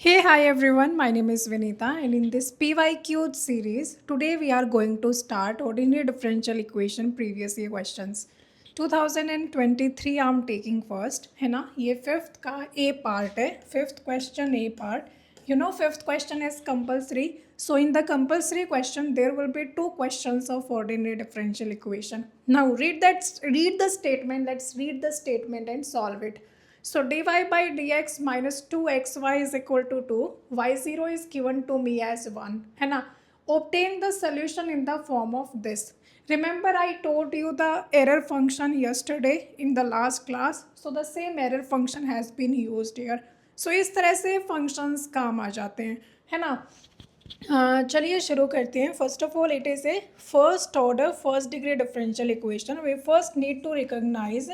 Hey, hi everyone. My name is Vinita, and in this PYQ series, today we are going to start ordinary differential equation previous year questions. 2023 I'm taking first, है ना? ये fifth का A part है, fifth question A part. You know, fifth question is compulsory. So in the compulsory question, there will be two questions of ordinary differential equation. Now read the statement. Let's read the statement and solve it. So dy by dx minus 2xy is equal to 2. y0 is given to me as 1. है ना? Obtain the solution in the form of this. Remember I told you the error function yesterday in the last class. So the same error function has been used here. So इस तरह से functions काम आ जाते हैं, है ना? चलिए शुरू करते हैं. First of all it is a first order first degree differential equation. We first need to recognise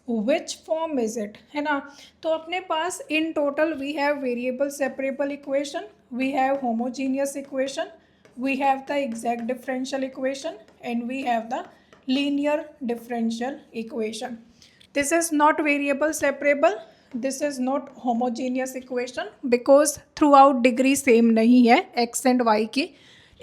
which form is it, है ना. तो अपने पास in total we have variable separable equation, we have homogeneous equation, we have the exact differential equation, and we have the linear differential equation. This is not variable separable, this is not homogeneous equation because throughout degree same नहीं है x and y की.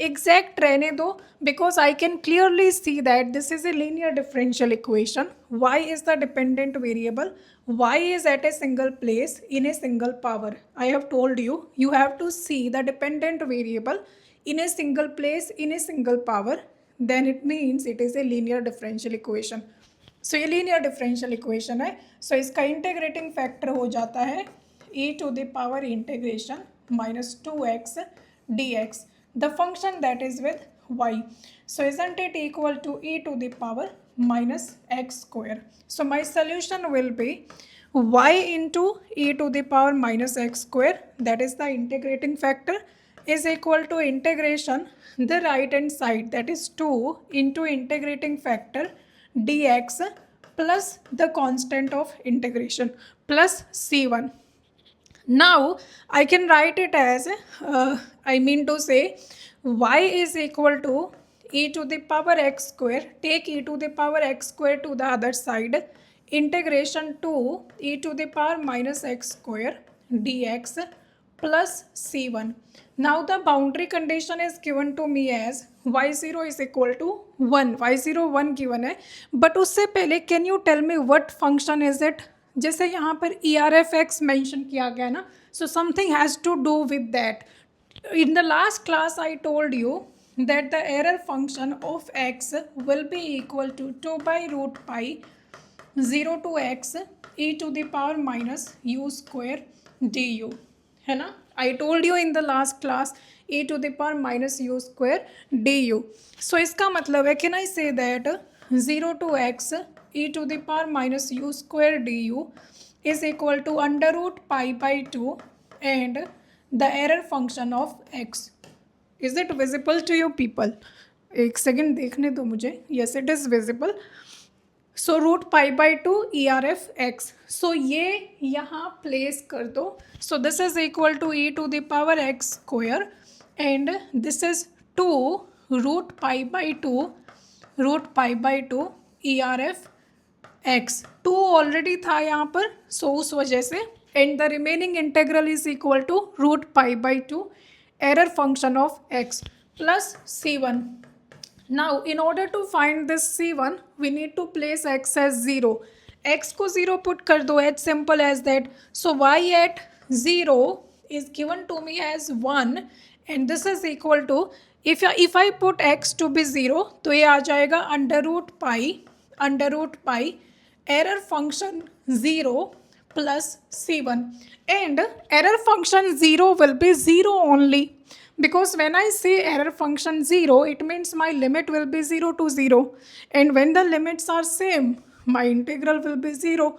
Exact रहने दो because I can clearly see that this is a linear differential equation. Y is the dependent variable, y is at a single place in a single power. I have told you, you have to see the dependent variable in a single place in a single power, then it means it is a linear differential equation. So ये linear differential equation है. So इसका integrating factor हो जाता है e to the power integration minus 2x dx, the function that is with y. So isn't it equal to e to the power minus x square? So my solution will be y into e to the power minus x square, that is the integrating factor, is equal to integration the right hand side, that is 2 into integrating factor dx plus the constant of integration plus c1. Now I can write it as I mean to say y is equal to e to the power x square, take e to the power x square to the other side, integration to e to the power minus x square dx plus c1. Now the boundary condition is given to me as y0 is equal to 1. y0 1 given है, but उससे पहले can you tell me what function is it? जैसे यहाँ पर ERFX mention किया गया ना, so something has to do with that. In the last class I told you that the error function of x will be equal to 2 by root pi 0 to x e to the power minus u square du, है ना. I told you in the last class e to the power minus u square du. So इसका मतलब है, can I say that 0 to x e to the power minus u square du is equal to under root pi by 2 and the error function of x. Is it visible to you people? एक second देखने दो मुझे. Yes, it is visible. So root pi by two E R F X. So ये यहाँ place कर दो. So this is equal to E to the power X square and this is 2 root pi by two E R F X. 2 already था यहाँ पर, so उस वजह से, and the remaining integral is equal to root pi by two error function of x plus c1. Now in order to find this c1 we need to place x as 0. x को 0 put कर दो, as simple as that. So y at 0 is given to me as 1 and this is equal to, if I put x to be 0 तो ये आ जाएगा under root pi error function 0 plus c1, and error function 0 will be 0 only. Because when I say error function 0, it means my limit will be 0 to 0. And when the limits are same, my integral will be 0.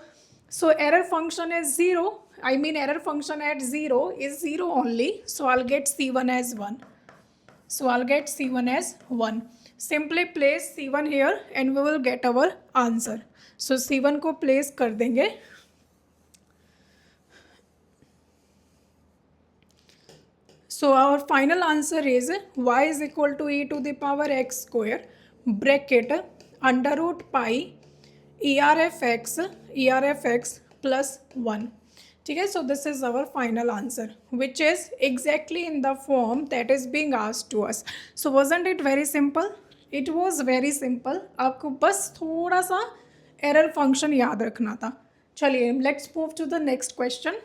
So error function is 0. I mean error function at 0 is 0 only. So I'll get c1 as 1. Simply place c1 here and we will get our answer. So c1 को place कर देंगे. So our final answer is y is equal to e to the power x square bracket under root pi ERFX plus 1. ठीक है. So this is our final answer which is exactly in the form that is being asked to us. So wasn't it very simple? It was very simple. आपको बस थोड़ा सा error function याद रखना था. चलिए let's move to the next question.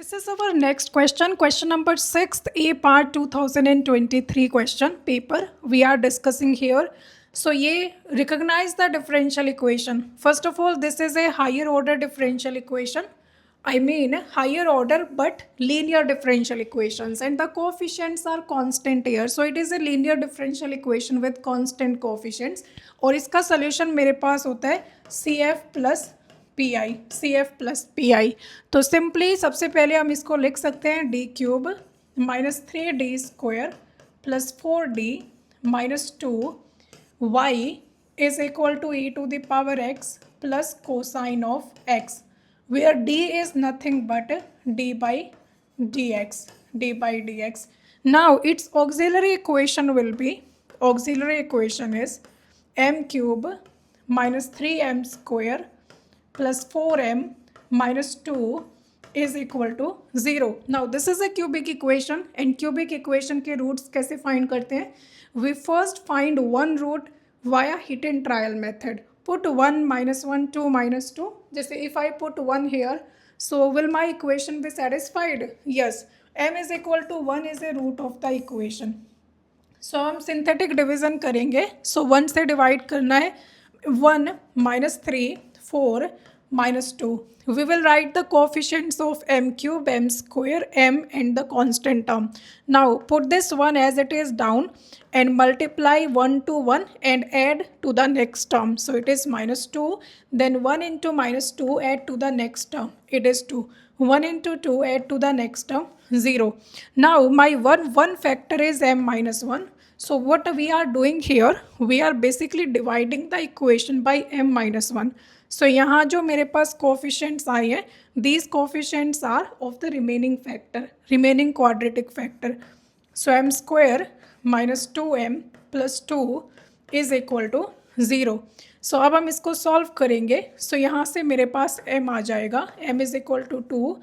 This is our next question. Question number 6, A part 2023 question paper we are discussing here. So ये recognize the differential equation. First of all, this is a higher order differential equation. I mean higher order but linear differential equations, and the coefficients are constant here. So it is a linear differential equation with constant coefficients. और इसका solution मेरे पास होता है CF plus PI, CF plus PI. तो simply सबसे पहले हम इसको लिख सकते हैं D cube minus 3D square plus 4D minus 2 Y is equal to E to the power X plus cosine of X, where D is nothing but d by dx, d by dx. Now its auxiliary equation will be, auxiliary equation is m cube minus 3m square plus 4m minus 2 is equal to 0. Now this is a cubic equation, and cubic equation के roots कैसे find करते हैं? We first find one root via hidden trial method. Put 1 minus 1 2 minus 2. जैसे if I put 1 here, so will my equation be satisfied? Yes. m is equal to 1 is a root of the equation. So हम synthetic division करेंगे. So 1 से divide करना है. 1 minus 3 4 minus 2. We will write the coefficients of m cube, m square, m and the constant term. Now put this one as it is down and multiply 1 to 1 and add to the next term. So it is minus 2. Then 1 into minus 2 add to the next term. It is 2. 1 into 2 add to the next term 0. Now my one factor is m minus 1. So what we are doing here, we are basically dividing the equation by m minus 1. So यहाँ जो मेरे पास coefficients आए हैं, these coefficients are of the remaining factor, remaining quadratic factor. So m square minus 2m plus 2 is equal to 0. So अब हम इसको solve करेंगे. So यहाँ से मेरे पास m आ जाएगा. m is equal to 2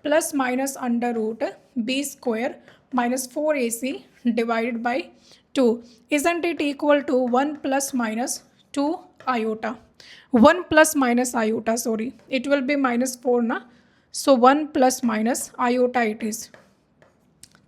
plus minus under root b square minus 4ac divided by 2. Isn't it equal to 1 plus minus 2 iota? 1 plus minus iota, sorry, it will be minus 4 na. So 1 plus minus iota it is.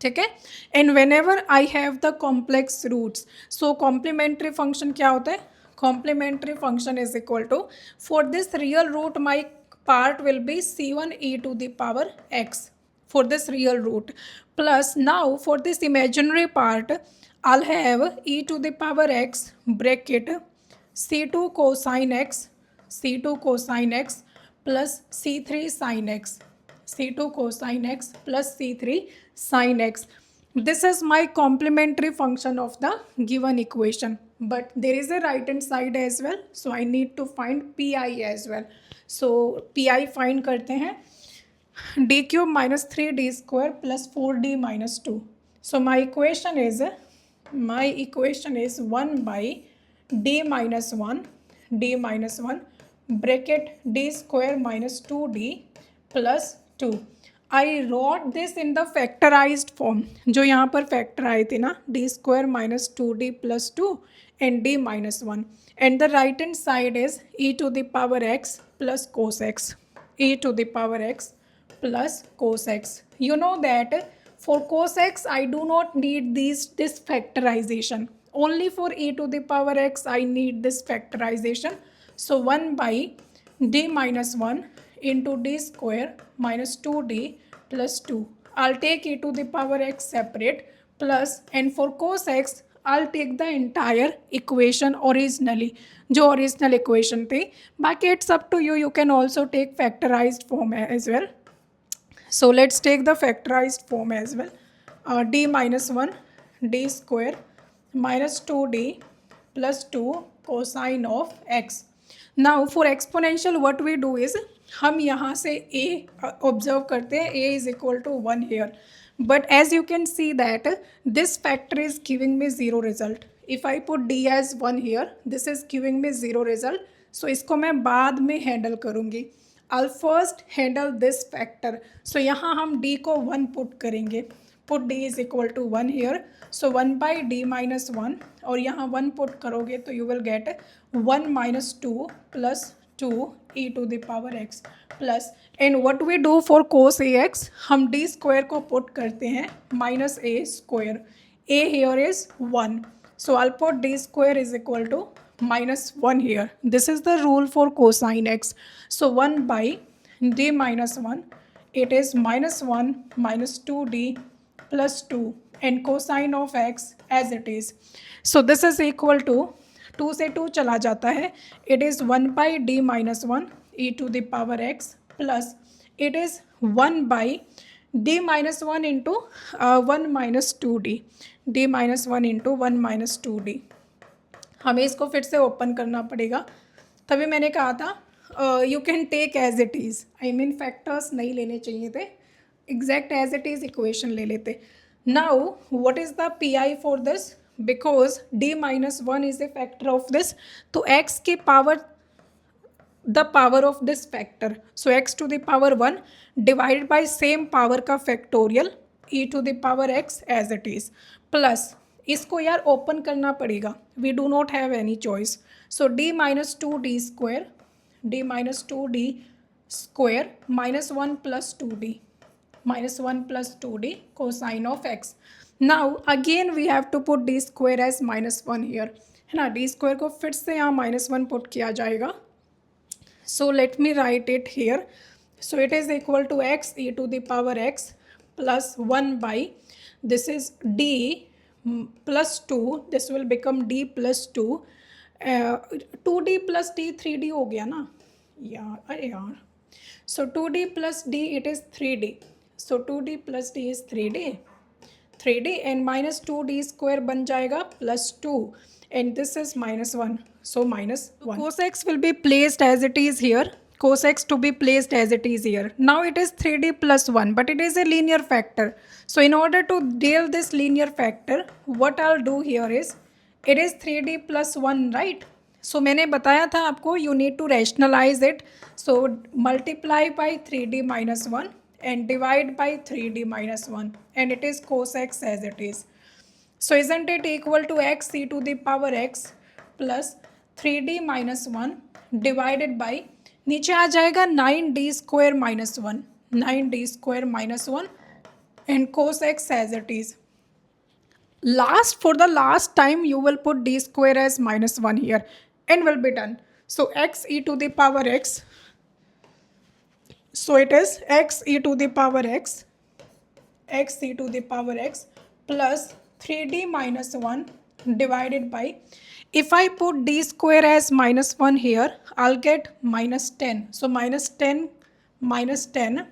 ठीक है. And whenever I have the complex roots, so complementary function क्या होता है? Complementary function is equal to, for this real root my part will be c1 e to the power x for this real root, plus now for this imaginary part I'll have e to the power x bracket c2 cosine x, c2 cosine x plus c3 sin x, c2 cosine x plus c3 sin x. This is my complementary function of the given equation, but there is a right hand side as well, so I need to find pi as well. So pi find करते हैं d cube minus 3d square plus 4d minus 2. So my equation is 1 by d minus 1 bracket d square minus 2d plus 2. I wrote this in the factorized form. जो यहाँ पर factor आए थे ना, d square minus 2d plus 2 and d minus 1. And the right hand side is e to the power x plus cos x. E to the power x plus cos x. You know that for cos x I do not need this factorization. Only for e to the power x I need this factorization. So 1 by d minus 1 into d square minus 2d plus 2. I'll take e to the power x separate plus, and for cos x I'll take the entire equation originally, जो original equation थी. बाकी it's up to you. You can also take factorized form as well. So let's take the factorized form as well. D minus 1 d square minus 2d plus 2 cosine of x. Now for exponential what we do is, हम यहाँ से a observe करते हैं, a is equal to 1 here. But as you can see that this factor is giving me 0 result. If I put d as 1 here, this is giving me 0 result. So इसको मैं बाद में handle करूँगी. I'll first handle this factor. So यहाँ हम d को 1 put करेंगे. Put d is equal to 1 here. So 1 by d minus 1 और यहाँ 1 पुट करोगे तो you will get 1 minus 2 plus 2 e to the power x plus, and what we do for cos ax, हम d square को put करते हैं minus a square. A here is 1. So I'll put d square is equal to minus 1 here. This is the rule for cosine x. So 1 by d minus 1, it is minus 1 minus 2d plus 2, and cosine of x as it is. So this is equal to 2 से 2 चला जाता है. It is 1 by d minus 1 e to the power x plus it is 1 by d minus 1 into 1 minus 2d. d minus 1 into 1 minus 2d. हमें इसको फिर से open करना पड़ेगा. तभी मैंने कहा था you can take as it is. I mean factors नहीं लेने चाहिए थे, exact as it is equation ले लेते. Now what is the P I for this, because d minus 1 is a factor of this, तो x की power the power of this factor, so x to the power 1 divided by same power का factorial e to the power x as it is plus इसको यार open करना पड़ेगा. We do not have any choice. So d minus 2d square, d minus 2d square minus 1 plus 2d, minus 1 plus 2d cosine of x. Now again we have to put d square as minus 1 here, है ना. d square को फिर से यहाँ minus 1 put किया जाएगा. So let me write it here. So it is equal to x e to the power x plus 1 by, this is d plus 2, this will become d plus 2, 2d plus d 3d हो गया ना यार, अरे यार. So 2d plus d it is 3d. So 2d plus d is 3d and minus 2d square बन जाएगा plus 2, and this is minus 1. So minus 1. Cos x will be placed as it is here. Cos x to be placed as it is here. Now it is 3d plus 1, but it is a linear factor. So in order to deal this linear factor, what I'll do here is, it is 3d plus 1, right? So मैंने बताया था आपको, you need to rationalize it. So multiply by 3d minus 1 and divide by 3d minus 1, and it is cos x as it is. So isn't it equal to x e to the power x plus 3d minus 1 divided by, नीचे आ जाएगा 9d square minus 1, 9d square minus 1 and cos x as it is. For the last time you will put d square as minus 1 here and will be done. So x e to the power x, so it is x e to the power x, x e to the power x plus 3d minus 1 divided by, if I put d square as minus 1 here, I'll get minus 10. So minus 10 minus 10,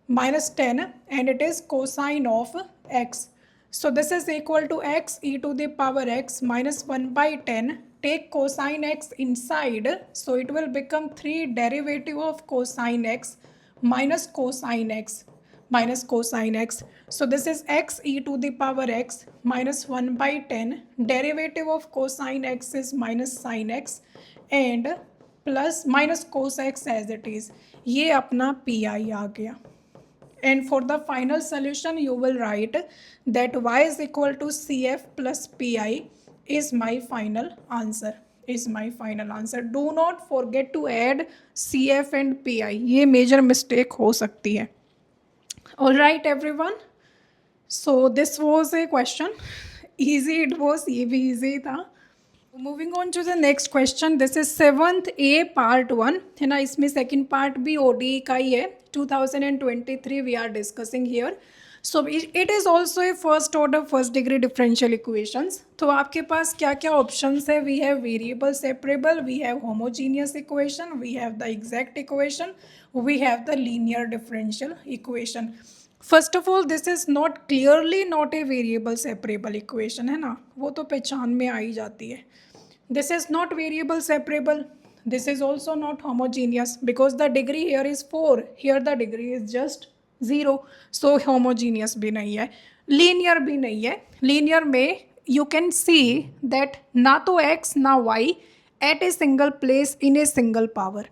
minus 10, and it is cosine of x. So this is equal to x e to the power x minus 1 by 10. Take cosine x inside, so it will become 3 derivative of cosine x minus cosine x minus cosine x. So this is x e to the power x minus 1 by 10. Derivative of cosine x is minus sin x and plus minus cos x as it is. ये अपना pi आ गया. And for the final solution you will write that y is equal to cf plus pi is my final answer, is my final answer. Do not forget to add cf and pi, ये major mistake हो सकती है. All right everyone, so this was a question. Easy it was, ये भी easy था. Moving on to the next question. This is 7th A part 1 है ना. इसमें second part भी ODE का ही है. 2023 we are discussing here. So it is also a first order first degree differential equations. तो आपके पास क्या क्या options है? We have variable separable, we have homogeneous equation, we have the exact equation, we have the linear differential equation. First of all, this is not clearly not a variable separable equation है ना, वो तो पहचान में आ ही जाती है. This is not variable separable. This is also not homogeneous because the degree here is 4. Here the degree is just 0. So homogeneous भी नहीं है, linear भी नहीं है. Linear में you can see that ना तो x ना y at a single place in a single power.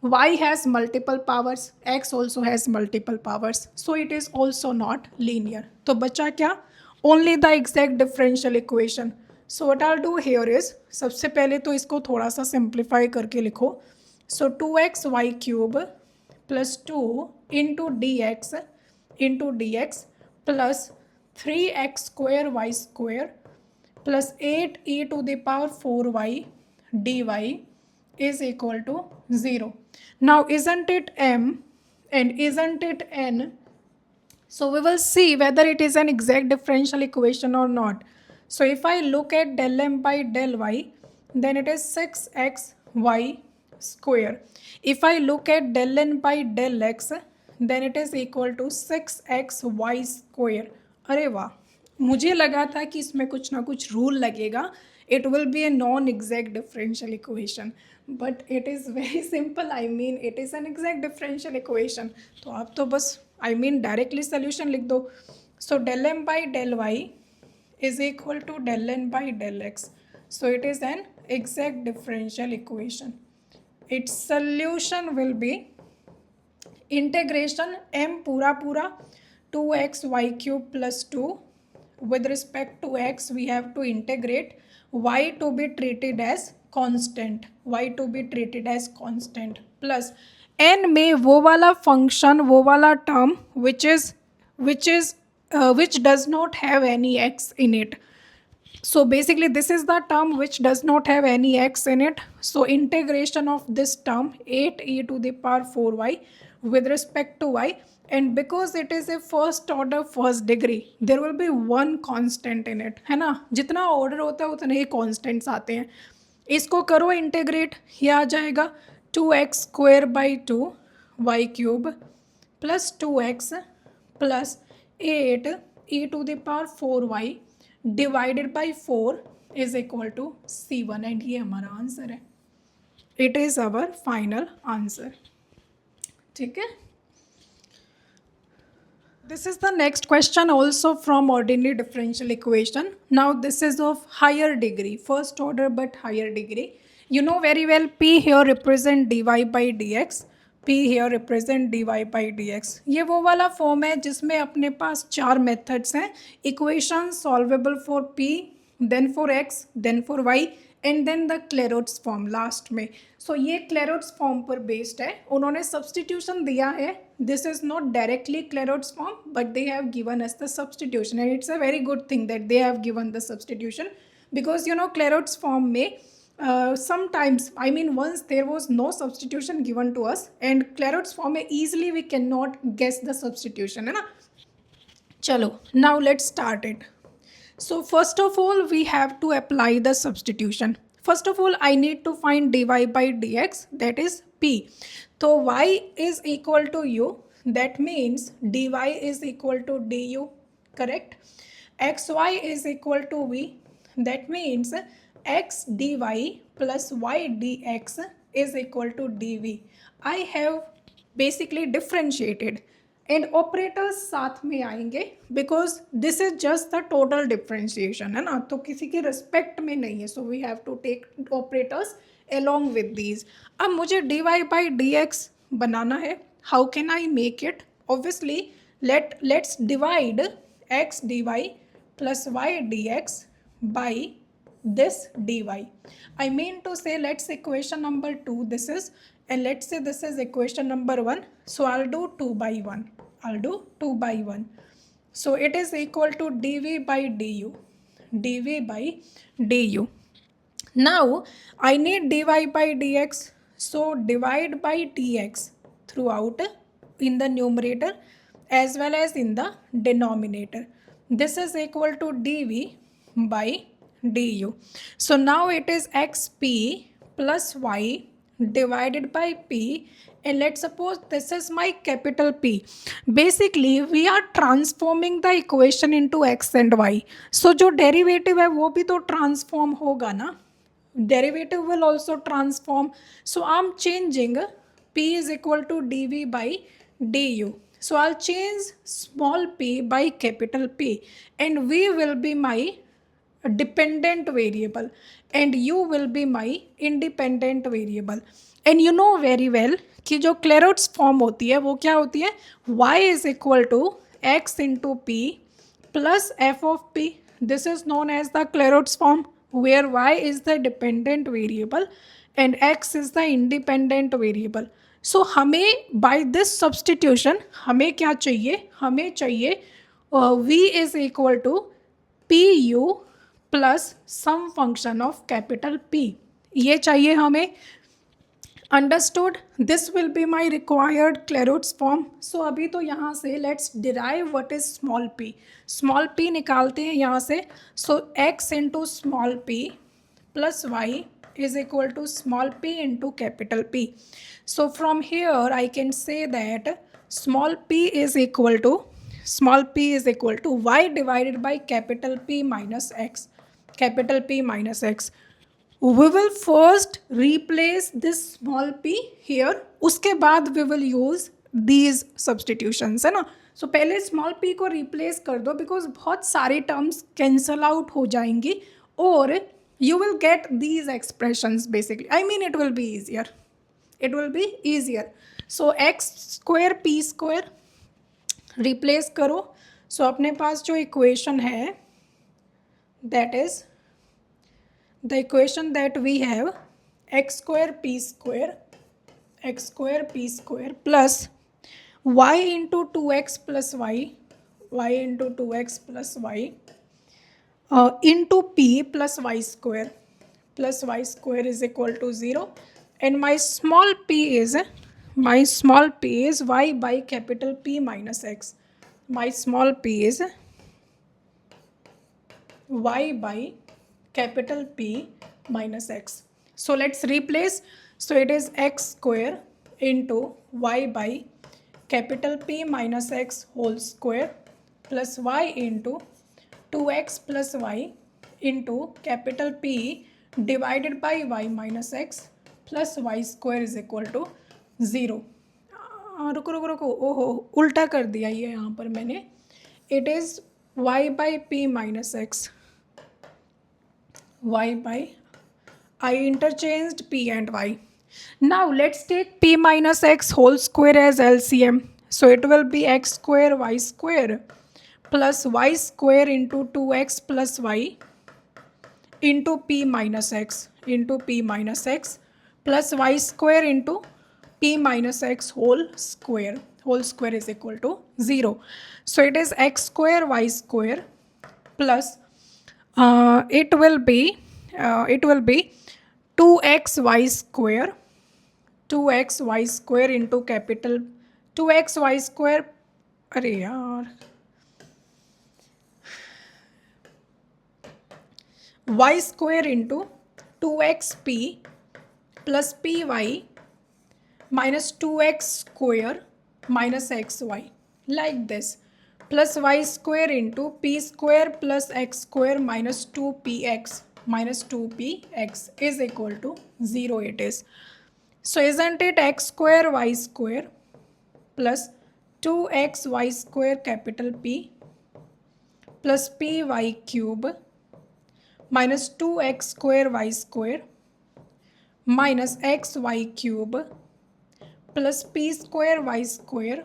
Y has multiple powers, X also has multiple powers, so it is also not linear. तो बचा क्या? Only the exact differential equation. So what I'll do here is, सबसे पहले तो इसको थोड़ा सा simplify करके लिखो. So 2xy cube plus 2 into dx plus 3x square y square plus 8 e to the power 4y dy is equal to 0. Now isn't it m and isn't it n? So we will see whether it is an exact differential equation or not. So if I look at del m by del y, then it is 6xy square. If I look at del n by del x, then it is equal to 6xy square. अरे वाह, मुझे लगा था कि इसमें कुछ ना कुछ रूल लगेगा. It will be a non-exact differential equation, but it is very simple. I mean, it is an exact differential equation. तो आप तो बस directly solution लिख दो. So del m by del y is equal to del n by del x. So it is an exact differential equation. Its solution will be integration m पूरा 2xy cube plus 2. With respect to x, we have to integrate y to be treated as constant, plus n में वो वाला function, वो वाला term which does not have any x in it. So basically this is the term which does not have any x in it. So integration of this term 8e to the power 4y with respect to y, and because it is a first order first degree, there will be one constant in it, है ना. जितना order होता है उतने ही constants आते हैं. इसको करो integrate, ये आ जाएगा 2x square by 2 y cube plus 2x plus 8 e to the power 4y divided by 4 is equal to C1, and ये हमारा आंसर है. It is our final answer. ठीक है. This is the next question also from ordinary differential equation. Now this is of higher degree, first order but higher degree. You know very well P here represent dy by dx. P here represent dy by dx. ये वो वाला form है जिसमें अपने पास चार methods हैं. Equation solvable for P, then for x, then for y, and then the Clairaut's form last में. So ये क्लेरोट्स फॉर्म पर बेस्ड है. उन्होंने सब्सटीट्यूशन दिया है. This is not directly Clairaut's form, but they have given us the substitution, and it's a very good thing that they have given the substitution, because you know Clairaut's form में sometimes, I mean once there was no substitution given to us, and Clairaut's form में easily we cannot guess the substitution, है ना. चलो, now let's start it. So first of all we have to apply the substitution. First of all I need to find dy by dx, that is p. So y is equal to u, that means dy is equal to du, correct. xy is equal to v, that means x dy plus y dx is equal to dv. I have basically differentiated, and operators साथ में आएंगे because this is just the total differentiation, है ना. तो किसी के respect में नहीं है. So we have to take operators along with these. अब मुझे dy by dx बनाना है. How can I make it? Obviously let's divide x dy plus y dx by this dy. I mean to say, let's equation number 2 this is, and let's say this is equation number 1. So I'll do 2 by 1. I'll do 2 by 1. So it is equal to dv by du. dv by du. Now I need dy by dx. So divide by dx throughout in the numerator as well as in the denominator. This is equal to dv by du. So now it is xp plus y divided by p, and let's suppose this is my capital P. Basically we are transforming the equation into x and y. So जो derivative है वो भी तो transform होगा ना. Derivative will also transform. So I'm changing p is equal to dv by du. So I'll change small p by capital P, and v will be my dependent variable and u will be my independent variable. And you know very well कि जो क्लेरोट्स form होती है वो क्या होती है, y is equal to x into P plus F of P. This is known as the Clairaut's form where y is the dependent variable and x is the independent variable. सो हमें by this substitution हमें क्या चाहिए, हमें चाहिए v is equal to P you plus some function of capital p. ये चाहिए हमें. Understood. This will be my required Clairaut's form. So अभी तो यहाँ से let's derive what is small p. Small p निकालते हैं यहाँ से. So x into small p plus Y is equal to small p into capital P. So from here I can say that small p is equal to y divided by capital P minus x. Capital P minus x. We will first replace this small p here. उसके बाद we will use these substitutions, है ना. सो पहले small p को replace कर दो because बहुत सारे टर्म्स कैंसल आउट हो जाएंगी और you will get these expressions basically. I mean it will be easier. It will be easier. So x square p square replace करो. So अपने पास जो equation है that is the equation that we have x square p square plus y into 2x plus y into 2x plus y into p plus y square is equal to 0 and my small p is y by capital P minus x. My small p is y by capital P minus x. So let's replace. So it is x square into y by capital P minus x whole square plus y into 2x plus y into capital P divided by y minus x plus y square is equal to 0. रुको ओहो उल्टा कर दिया ये यहाँ पर मैंने. It is y by p minus x. y by I interchanged p and y. Now let's take p minus x whole square as LCM. So it will be x square y square plus y square into 2x plus y into p minus x plus y square into p minus x whole square is equal to 0. So it is x square y square plus it will be 2xy square into capital 2xy square. अरे यार y square into 2xp plus py minus 2x square minus xy like this plus y square into p square plus x square minus 2px is equal to 0 it is. So isn't it x square y square plus 2xy square capital P plus py cube minus 2x square y square minus xy cube plus p square y square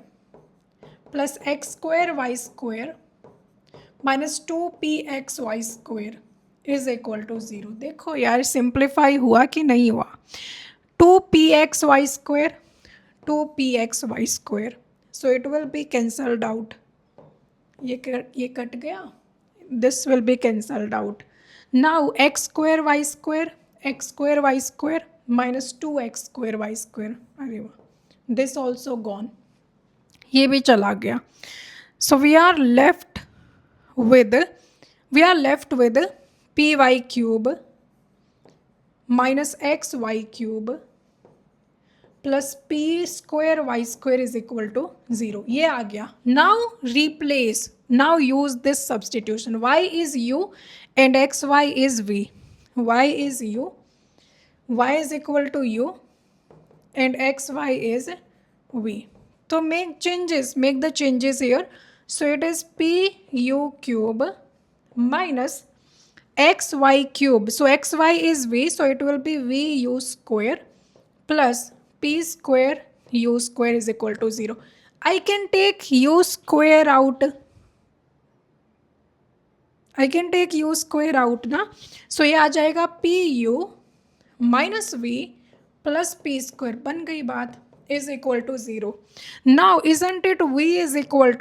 plus x square y square minus 2pxy square is equal to 0. देखो यार simplify हुआ कि नहीं हुआ. 2pxy square so it will be cancelled out. ये cut गया. This will be cancelled out. Now x square y square minus 2x square y square. अरे वाह, this also gone. ये भी चला गया. So we are left with py cube minus xy cube plus p square y square is equal to 0. ये आ गया. Now replace. Now use this substitution. Y is u and xy is v. Y is u. Y is equal to u and xy is v. So make the changes here. So it is pu cube minus xy cube. So xy is v, so it will be vu square plus p square u square is equal to 0. I can take u square out. I can take u square out ना. So ये आ जाएगा p u minus v plus p square, बन गई बात, is equal to 0. Now isn't it v is equal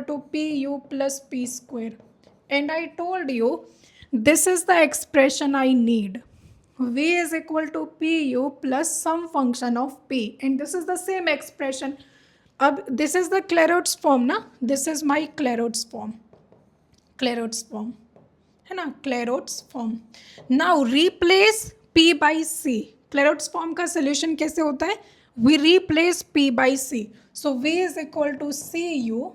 to p you plus p square, and I told you this is the expression I need. V is equal to pu plus some function of p, and this is the same expression. अब this is the Clairaut's form ना, this is my Clairaut's form, है ना, Clairaut's form. Now replace p by c. Clairaut's form का solution कैसे होता है? We replace p by c. So v is equal to cu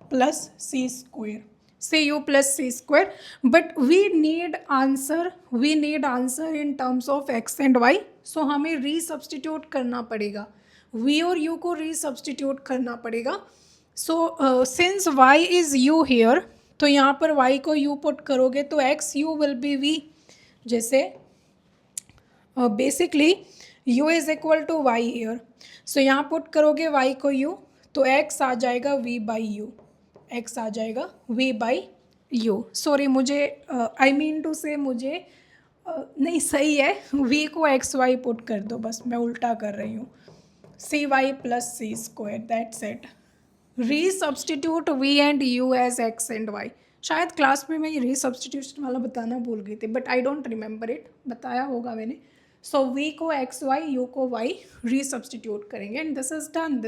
plus c square. cu plus c square. But we need answer in terms of x and y. So हमें resubstitute करना पड़ेगा. v और u को resubstitute करना पड़ेगा. So since y is u here, तो यहाँ पर y को u पुट करोगे तो x u will be v. जैसे basically u is equal to y here. So यहाँ पुट करोगे y को u, तो x आ जाएगा v बाई यू. x आ जाएगा v बाई यू. सॉरी, मुझे आई मीन टू से मुझे नहीं, सही है, v को एक्स वाई पुट कर दो, बस मैं उल्टा कर रही हूँ. C Y plus C square, that's it. Resubstitute v and u as x and y. शायद क्लास में मैं ये रीसब्स्टिट्यूशन वाला बताना भूल गई थी, but I don't remember it. बताया होगा मैंने. सो v को x y, u को y रीसब्स्टिट्यूट करेंगे, and this is done.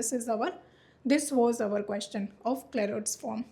This was our question of Clairaut's form.